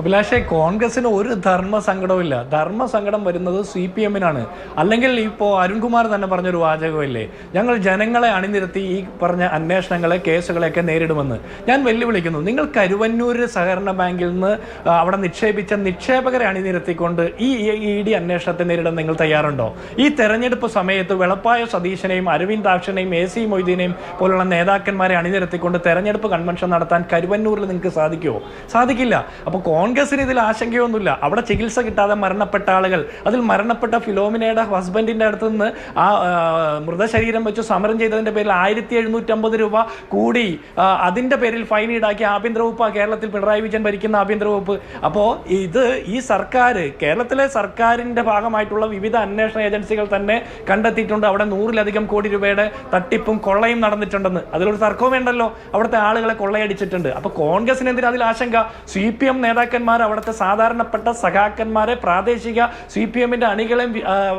അഭിലാഷേ, കോൺഗ്രസിന് ഒരു ധർമ്മസങ്കടവും. ധർമ്മസങ്കടം വരുന്നത് CPM-നാണ്. അല്ലെങ്കിൽ ഇപ്പോൾ അരുൺകുമാർ തന്നെ പറഞ്ഞൊരു വാചകമില്ലേ, ഞങ്ങൾ ജനങ്ങളെ അണിനിരത്തി ഈ പറഞ്ഞ അന്വേഷണങ്ങളെ കേസുകളെയൊക്കെ നേരിടുമെന്ന്. ഞാൻ വെല്ലുവിളിക്കുന്നു, നിങ്ങൾ കരുവന്നൂർ സഹകരണ ബാങ്കിൽ നിന്ന് അവിടെ നിക്ഷേപിച്ച നിക്ഷേപകരെ അണിനിരത്തിക്കൊണ്ട് ഈ ED അന്വേഷണത്തെ നേരിടാൻ നിങ്ങൾ തയ്യാറുണ്ടോ? ഈ തെരഞ്ഞെടുപ്പ് സമയത്ത് വെളപ്പായ സതീശനെയും അരവിന്ദാക്ഷനെയും AC മൊയ്തീനെയും പോലുള്ള നേതാക്കന്മാരെ അണിനിരത്തിക്കൊണ്ട് തെരഞ്ഞെടുപ്പ് കൺവെൻഷൻ നടത്താൻ കരുവന്നൂരിൽ നിങ്ങൾക്ക് സാധിക്കുമോ? സാധിക്കില്ല. അപ്പോൾ കോൺഗ്രസിന് ഇതിൽ ആശങ്കയൊന്നുമില്ല. അവിടെ ചികിത്സ കിട്ടാതെ മരണപ്പെട്ട ആളുകൾ, അതിൽ മരണപ്പെട്ട ഫിലോമിനയുടെ ഹസ്ബൻഡിൻ്റെ അടുത്ത് നിന്ന് ആ മൃതശരീരം വെച്ച് സമരം ചെയ്തതിൻ്റെ പേരിൽ 1750 രൂപ കൂടി അതിൻ്റെ പേരിൽ ഫൈൻ ഈടാക്കി ആഭ്യന്തര വകുപ്പ് കേരളത്തിൽ പിണറായി വിജയൻ ഭരിക്കുന്ന ആഭ്യന്തര വകുപ്പ്. അപ്പോൾ ഇത് ഈ സർക്കാർ, കേരളത്തിലെ സർക്കാരിൻ്റെ ഭാഗമായിട്ടുള്ള വിവിധ അന്വേഷണ ഏജൻസികൾ തന്നെ കണ്ടെത്തിയിട്ടുണ്ട് അവിടെ 100-ലധികം കോടി രൂപയുടെ തട്ടിപ്പും കൊള്ളയും നടന്നിട്ടുണ്ടെന്ന്. അതിലൊരു തർക്കവും വേണ്ടല്ലോ, അവിടുത്തെ ആളുകളെ കൊള്ളയടിച്ചിട്ടുണ്ട്. അപ്പോൾ കോൺഗ്രസിന് എന്തിനാ അതിൽ ആശങ്ക? CPM നേതാക്കന്മാർ അവിടുത്തെ സാധാരണപ്പെട്ട സഖാക്കന്മാരെ, പ്രാദേശിക CPM-ന്റെ അണികളെയും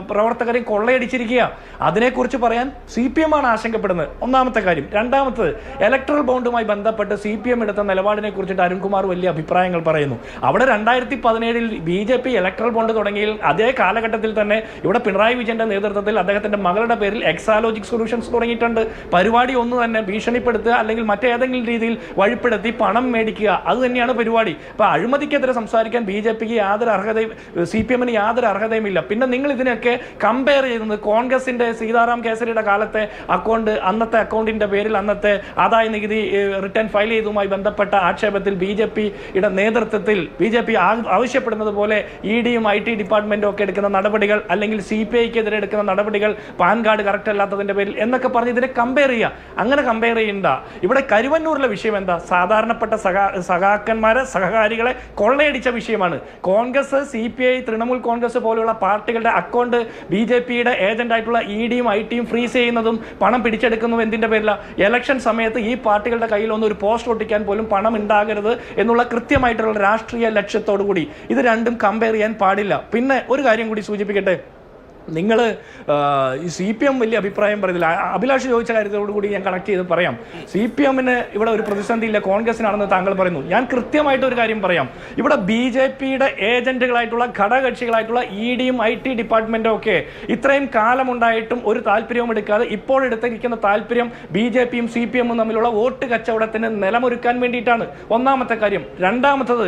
പ്രവർത്തകരെയും കൊള്ളയടിച്ചിരിക്കുക. അതിനെക്കുറിച്ച് പറയാൻ CPM ആണ് ആശങ്കപ്പെടുന്നത്, ഒന്നാമത്തെ കാര്യം. രണ്ടാമത്തത്, ഇലക്ട്രൽ ബോണ്ടുമായി ബന്ധപ്പെട്ട് CPM എടുത്ത നിലപാടിനെ കുറിച്ചിട്ട് അരുൺകുമാർ വലിയ അഭിപ്രായങ്ങൾ പറയുന്നു. അവിടെ 2017 BJP ഇലക്ട്രൽ ബോണ്ട് തുടങ്ങിയ അതേ കാലഘട്ടത്തിൽ തന്നെ ഇവിടെ പിണറായി വിജയന്റെ നേതൃത്വത്തിൽ അദ്ദേഹത്തിന്റെ മകളുടെ പേരിൽ എക്സാലോജിക് സൊല്യൂഷൻസ് തുടങ്ങിയിട്ടുണ്ട്. പരിപാടി ഒന്ന് തന്നെ ഭീഷണിപ്പെടുത്തുക അല്ലെങ്കിൽ മറ്റേതെങ്കിലും രീതിയിൽ വഴിപ്പെടുത്തി പണം മേടിക്കുക, അത് തന്നെയാണ് പരിപാടി. അപ്പോൾ അഴിമതിക്കെതിരെ സംസാരിക്കാൻ BJPക്ക് യാതൊരു അർഹതയും CPM-ന് യാതൊരു അർഹതയുമില്ല. പിന്നെ നിങ്ങൾ ഇതിനൊക്കെ കമ്പയർ ചെയ്യുന്നത് കോൺഗ്രസിന്റെ സീതാറാം കേസരിയുടെ കാലത്തെ അന്നത്തെ അക്കൗണ്ടിന്റെ പേരിൽ അന്നത്തെ ആദായ നികുതി റിട്ടേൺ ഫയൽ ചെയ്തതുമായി ബന്ധപ്പെട്ട ആക്ഷേപത്തിൽ BJPയുടെ നേതൃത്വത്തിൽ BJP ആവശ്യപ്പെടുന്നത് പോലെ ED-യും IT ഡിപ്പാർട്ട്മെന്റും ഒക്കെ എടുക്കുന്ന നടപടികൾ, അല്ലെങ്കിൽ CPI-ക്കെതിരെ എടുക്കുന്ന നടപടികൾ, പാൻ കാർഡ് കറക്റ്റ് അല്ലാത്തതിന്റെ പേരിൽ എന്നൊക്കെ പറഞ്ഞ് ഇതിനെ കമ്പയർ ചെയ്യുക. അങ്ങനെ കമ്പയർ ചെയ്യണ്ട. ഇവിടെ കരുവന്നൂരിലെ വിഷയം എന്താ? സാധാരണപ്പെട്ട സഖാക്കന്മാരെ, സഹകാരികളെ കൊള്ളയടിച്ച വിഷയമാണ്. കോൺഗ്രസ്, CPI, തൃണമൂൽ കോൺഗ്രസ് പോലെയുള്ള പാർട്ടികളുടെ അക്കൗണ്ട് BJPയുടെ ഏജന്റ് ആയിട്ടുള്ള ED-യും IT-യും ഫ്രീസ് ചെയ്യുന്നതും പണം പിടിച്ചെടുക്കുന്നതും എന്തിന്റെ പേരില? ഇലക്ഷൻ സമയത്ത് ഈ പാർട്ടികളുടെ കയ്യിലൊന്നും ഒരു പോസ്റ്റ് ഒട്ടിക്കാൻ പോലും പണം ഉണ്ടാകരുത് എന്നുള്ള കൃത്യമായിട്ടുള്ള രാഷ്ട്രീയ ലക്ഷ്യത്തോടു കൂടി ഇത് രണ്ടും കമ്പയർ ചെയ്യാൻ പാടില്ല. പിന്നെ ഒരു കാര്യം കൂടി സൂചിപ്പിക്കട്ടെ, നിങ്ങൾ ഈ CPM വലിയ അഭിപ്രായം പറയുന്നില്ല. അഭിലാഷ് ചോദിച്ച കാര്യത്തോടു കൂടി ഞാൻ കണക്ട് ചെയ്ത് പറയാം. CPM-ന് ഇവിടെ ഒരു പ്രതിസന്ധിയില്ല, കോൺഗ്രസിനാണെന്ന് താങ്കൾ പറയുന്നു. ഞാൻ കൃത്യമായിട്ട് ഒരു കാര്യം പറയാം. ഇവിടെ BJPയുടെ ഏജന്റുകളായിട്ടുള്ള ഘടകകക്ഷികളായിട്ടുള്ള ED-യും IT ഡിപ്പാർട്ട്മെന്റും ഒക്കെ ഇത്രയും കാലമുണ്ടായിട്ടും ഒരു താല്പര്യവും എടുക്കാതെ ഇപ്പോൾ എടുത്തിരിക്കുന്ന താല്പര്യം BJPയും CPM-ഉം തമ്മിലുള്ള വോട്ട് കച്ചവടത്തിന് നിലമൊരുക്കാൻ വേണ്ടിയിട്ടാണ്. ഒന്നാമത്തെ കാര്യം. രണ്ടാമത്തത്,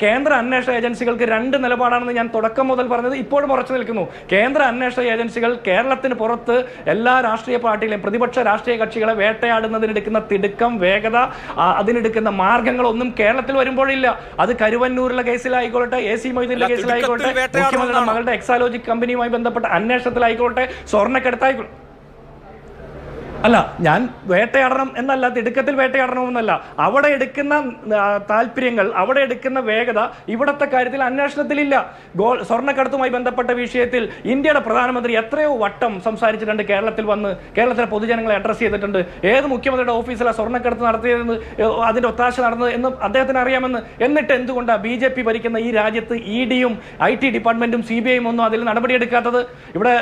കേന്ദ്ര അന്വേഷണ ഏജൻസികൾക്ക് രണ്ട് നിലപാടാണെന്ന് ഞാൻ തുടക്കം മുതൽ പറഞ്ഞത് ഇപ്പോഴും ഉറച്ചു നിൽക്കുന്നു. കേന്ദ്ര അന്വേഷണ ഏജൻസികൾ കേരളത്തിന് പുറത്ത് എല്ലാ രാഷ്ട്രീയ പാർട്ടികളെയും പ്രതിപക്ഷ രാഷ്ട്രീയ കക്ഷികളെ വേട്ടയാടുന്നതിനെടുക്കുന്ന തിടുക്കം, വേഗത, അതിനെടുക്കുന്ന മാർഗങ്ങളൊന്നും കേരളത്തിൽ വരുമ്പോഴില്ല. അത് കരുവന്നൂരിലെ കേസിലായിക്കോട്ടെ, AC മൊയ്തീന്റെ കേസിലായിക്കോട്ടെ, മുഖ്യമന്ത്രിയുടെ മകളുടെ എക്സാലോജിക് കമ്പനിയുമായി ബന്ധപ്പെട്ട അന്വേഷണത്തിലായിക്കോട്ടെ, സ്വർണ്ണക്കടത്തായിക്കോട്ടെ. അല്ല, ഞാൻ വേട്ടയാടണം എന്നല്ല, തിടുക്കത്തിൽ വേട്ടയാടണമെന്നല്ല. അവിടെ എടുക്കുന്ന താല്പര്യങ്ങൾ, അവിടെ എടുക്കുന്ന വേഗത ഇവിടത്തെ കാര്യത്തിൽ അന്വേഷണത്തിലില്ല. സ്വർണ്ണക്കടത്തുമായി ബന്ധപ്പെട്ട വിഷയത്തിൽ ഇന്ത്യയുടെ പ്രധാനമന്ത്രി എത്രയോ വട്ടം സംസാരിച്ചിട്ടുണ്ട്, കേരളത്തിൽ വന്ന് കേരളത്തിലെ പൊതുജനങ്ങളെ അഡ്രസ് ചെയ്തിട്ടുണ്ട്. ഏത് മുഖ്യമന്ത്രിയുടെ ഓഫീസിലാണ് സ്വർണ്ണക്കടത്ത് നടത്തിയതെന്ന്, അതിന്റെ ഒത്താശ നടന്നത് എന്ന് അദ്ദേഹത്തിന് അറിയാമെന്ന്. എന്നിട്ട് എന്തുകൊണ്ടാണ് BJP ഭരിക്കുന്ന ഈ രാജ്യത്ത് ED-യും IT ഡിപ്പാർട്ട്മെന്റും CBI-യും ഒന്നും അതിൽ നടപടിയെടുക്കാത്തത്? ഇവിടെ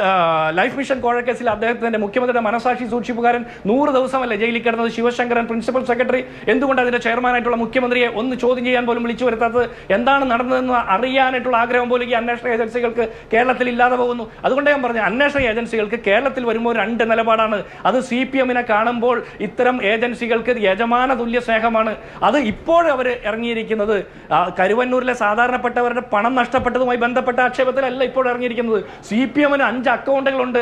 ലൈഫ് മിഷൻ കോഴക്കേസിൽ അദ്ദേഹത്തിന്റെ മുഖ്യമന്ത്രിയുടെ മനസാക്ഷി സൂക്ഷിപ്പുകാരൻ 100 ദിവസമല്ലേ ജയിലിൽ കിടന്നത്? Sivasankaran, principal secretary. എന്തുകൊണ്ട് അതിന്റെ ചെയർമാനായിട്ടുള്ള മുഖ്യമന്ത്രിയെ ഒന്ന് ചോദ്യം ചെയ്യാൻ പോലും വിളിച്ചു വരുത്താത്തത്? എന്താണ് നടന്നതെന്ന് അറിയാനായിട്ടുള്ള ആഗ്രഹം പോലും ഈ അന്വേഷണ ഏജൻസികൾക്ക് കേരളത്തിൽ ഇല്ലാതെ പോകുന്നു. അതുകൊണ്ട് ഞാൻ പറഞ്ഞു, അന്വേഷണ ഏജൻസികൾക്ക് കേരളത്തിൽ വരുമ്പോൾ രണ്ട് നിലപാടാണ്. അത് CPM-നെ കാണുമ്പോൾ ഇത്തരം ഏജൻസികൾക്ക് യജമാന തുല്യ സ്നേഹമാണ്. അത് ഇപ്പോഴും അവർ ഇറങ്ങിയിരിക്കുന്നത് കരുവന്നൂരിലെ സാധാരണപ്പെട്ടവരുടെ പണം നഷ്ടപ്പെട്ടതുമായി ബന്ധപ്പെട്ട ആക്ഷേപത്തിലല്ല ഇപ്പോൾ ഇറങ്ങിയിരിക്കുന്നത്. CPM-ന് 5 അക്കൗണ്ടുകളുണ്ട്,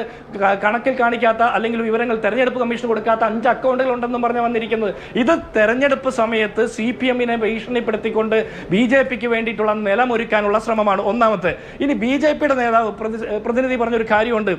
കണക്കിൽ കാണിക്കാത്ത അല്ലെങ്കിൽ വിവരങ്ങൾ തെരഞ്ഞെടുപ്പ് കമ്മീഷൻ കൊടുക്കാത്ത 5 അക്കൗണ്ടുകൾ ഉണ്ടെന്നും പറഞ്ഞ് വന്നിരിക്കുന്നത്. ഇത് തെരഞ്ഞെടുപ്പ് സമയത്ത് CPM-നെ ഭീഷണിപ്പെടുത്തിക്കൊണ്ട് BJPക്ക് വേണ്ടിയിട്ടുള്ള നിലമൊരുക്കാനുള്ള ശ്രമമാണ് ഒന്നാമത്തെ. ഇനി BJPയുടെ നേതാവ് പ്രതിനിധി പറഞ്ഞൊരു കാര്യമുണ്ട്,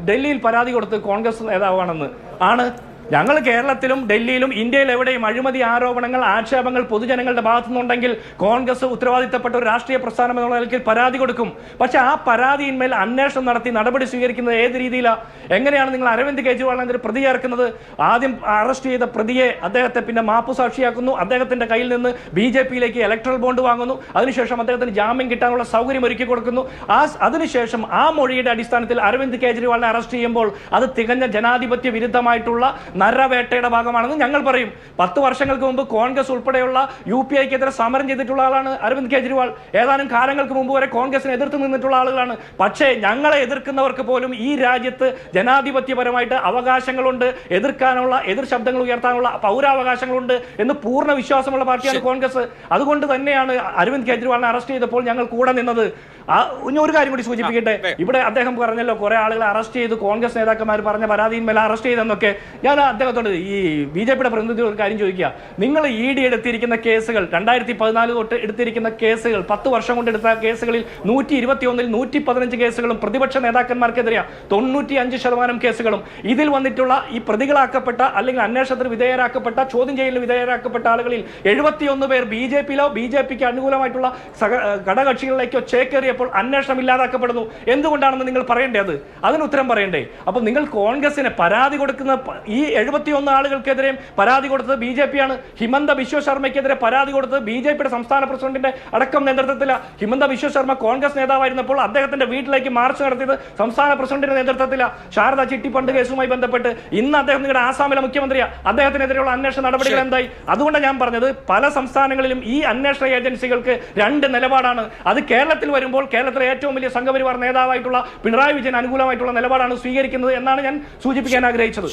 ഡൽഹിയിൽ പരാതി കൊടുത്ത് കോൺഗ്രസ് നേതാവാണെന്ന്. ആണ്. ഞങ്ങൾ കേരളത്തിലും ഡൽഹിയിലും ഇന്ത്യയിൽ എവിടെയും അഴിമതി ആരോപണങ്ങൾ, ആക്ഷേപങ്ങൾ പൊതുജനങ്ങളുടെ ഭാഗത്തുനിന്നുണ്ടെങ്കിൽ കോൺഗ്രസ് ഉത്തരവാദിത്തപ്പെട്ട ഒരു രാഷ്ട്രീയ പ്രസ്ഥാനം എന്നുള്ള നിലയ്ക്ക് പരാതി കൊടുക്കും. പക്ഷെ ആ പരാതിയിന്മേൽ അന്വേഷണം നടത്തി നടപടി സ്വീകരിക്കുന്നത് ഏത് രീതിയിലാണ്? എങ്ങനെയാണ് നിങ്ങൾ അരവിന്ദ് കെജ്രിവാളിനെതിരെ പ്രതി ചേർക്കുന്നത്? ആദ്യം അറസ്റ്റ് ചെയ്ത പ്രതിയെ, അദ്ദേഹത്തെ പിന്നെ മാപ്പുസാക്ഷിയാക്കുന്നു, അദ്ദേഹത്തിന്റെ കയ്യിൽ നിന്ന് BJPയിലേക്ക് ഇലക്ട്രൽ ബോണ്ട് വാങ്ങുന്നു, അതിനുശേഷം അദ്ദേഹത്തിന് ജാമ്യം കിട്ടാനുള്ള സൗകര്യം ഒരുക്കി കൊടുക്കുന്നു. അതിനുശേഷം ആ മൊഴിയുടെ അടിസ്ഥാനത്തിൽ അരവിന്ദ് കെജ്രിവാളിനെ അറസ്റ്റ് ചെയ്യുമ്പോൾ അത് തികഞ്ഞ ജനാധിപത്യ വിരുദ്ധമായിട്ടുള്ള നരവേട്ടയുടെ ഭാഗമാണെന്ന് ഞങ്ങൾ പറയും. 10 വർഷങ്ങൾക്ക് മുമ്പ് കോൺഗ്രസ് ഉൾപ്പെടെയുള്ള UPIക്കെതിരെ സമരം ചെയ്തിട്ടുള്ള ആളാണ് അരവിന്ദ് കെജ്രിവാൾ. ഏതാനും കാലങ്ങൾക്ക് മുമ്പ് വരെ കോൺഗ്രസിനെ എതിർത്ത് നിന്നിട്ടുള്ള ആളുകളാണ്. പക്ഷേ ഞങ്ങളെ എതിർക്കുന്നവർക്ക് പോലും ഈ രാജ്യത്ത് ജനാധിപത്യപരമായിട്ട് അവകാശങ്ങളുണ്ട്, എതിർക്കാനുള്ള, എതിർ ശബ്ദങ്ങൾ ഉയർത്താനുള്ള പൗരാവകാശങ്ങളുണ്ട് എന്ന് പൂർണ്ണ വിശ്വാസമുള്ള പാർട്ടിയാണ് കോൺഗ്രസ്. അതുകൊണ്ട് തന്നെയാണ് അരവിന്ദ് കെജ്രിവാളിനെ അറസ്റ്റ് ചെയ്തപ്പോൾ ഞങ്ങൾ കൂടെ നിന്നത്. ഇനി ഒരു കാര്യം കൂടി സൂചിപ്പിക്കട്ടെ, ഇവിടെ അദ്ദേഹം പറഞ്ഞല്ലോ കുറെ ആളുകളെ അറസ്റ്റ് ചെയ്ത് കോൺഗ്രസ് നേതാക്കന്മാർ പറഞ്ഞ പരാതിയിന്മേൽ അറസ്റ്റ് ചെയ്തെന്നൊക്കെ. ഞാൻ അദ്ദേഹത്തോട് ഈ BJPയുടെ പ്രതിനിധി ഒരു കാര്യം ചോദിക്കുക, നിങ്ങൾ ED എടുത്തിരിക്കുന്ന കേസുകൾ 2014 തൊട്ട് എടുത്തിരിക്കുന്ന കേസുകൾ 10 വർഷം കൊണ്ട് എടുത്ത കേസുകളിൽ 121ൽ 115 കേസുകളും പ്രതിപക്ഷ നേതാക്കന്മാർക്കെതിരെയാണ്. 95% കേസുകളും ഇതിൽ വന്നിട്ടുള്ള ഈ പ്രതികളാക്കപ്പെട്ട അല്ലെങ്കിൽ അന്വേഷണത്തിന് വിധേയരാക്കപ്പെട്ട, ചോദ്യം ചെയ്യലിന് വിധേയരാക്കപ്പെട്ട ആളുകളിൽ 71 പേർ BJPയിലോ BJPക്ക് അനുകൂലമായിട്ടുള്ള ഘടകകക്ഷികളിലേക്കോ ചേക്കേറിയപ്പോൾ അന്വേഷണം ഇല്ലാതാക്കപ്പെടുന്നു. എന്തുകൊണ്ടാണെന്ന് നിങ്ങൾ പറയേണ്ടത്, അതിന് ഉത്തരം പറയണ്ടേ? അപ്പോൾ നിങ്ങൾ കോൺഗ്രസിന് പരാതി കൊടുക്കുന്ന ഈ 71 ആളുകൾക്കെതിരെ പരാതി കൊടുത്തത് BJPയാണ്. ഹിമന്ത ബിശ്വ ശർമ്മയ്ക്കെതിരെ പരാതി കൊടുത്തത് BJPയുടെ സംസ്ഥാന പ്രസിഡന്റിന്റെ അടക്കം നേതൃത്വത്തിലാണ്. ഹിമന്ത ബിശ്വ ശർമ്മ കോൺഗ്രസ് നേതാവായിരുന്നപ്പോൾ അദ്ദേഹത്തിന്റെ വീട്ടിലേക്ക് മാർച്ച് നടത്തിയത് സംസ്ഥാന പ്രസിഡന്റിന്റെ നേതൃത്വത്തിലാണ്. ശാരദ ചിട്ടി ഫണ്ട് കേസുമായി ബന്ധപ്പെട്ട് ഇന്ന് അദ്ദേഹം നിങ്ങളുടെ ആസാമിലെ മുഖ്യമന്ത്രിയാണ്. അദ്ദേഹത്തിനെതിരെയുള്ള അന്വേഷണ നടപടികൾ എന്തായി? അതുകൊണ്ട് ഞാൻ പറഞ്ഞത് പല സംസ്ഥാനങ്ങളിലും ഈ അന്വേഷണ ഏജൻസികൾക്ക് 2 നിലപാടാണ്. അത് കേരളത്തിൽ വരുമ്പോൾ കേരളത്തിലെ ഏറ്റവും വലിയ സംഘപരിവാർ നേതാവായിട്ടുള്ള പിണറായി വിജയൻ അനുകൂലമായിട്ടുള്ള നിലപാടാണ് സ്വീകരിക്കുന്നത് എന്നാണ് ഞാൻ സൂചിപ്പിക്കാൻ ആഗ്രഹിച്ചത്.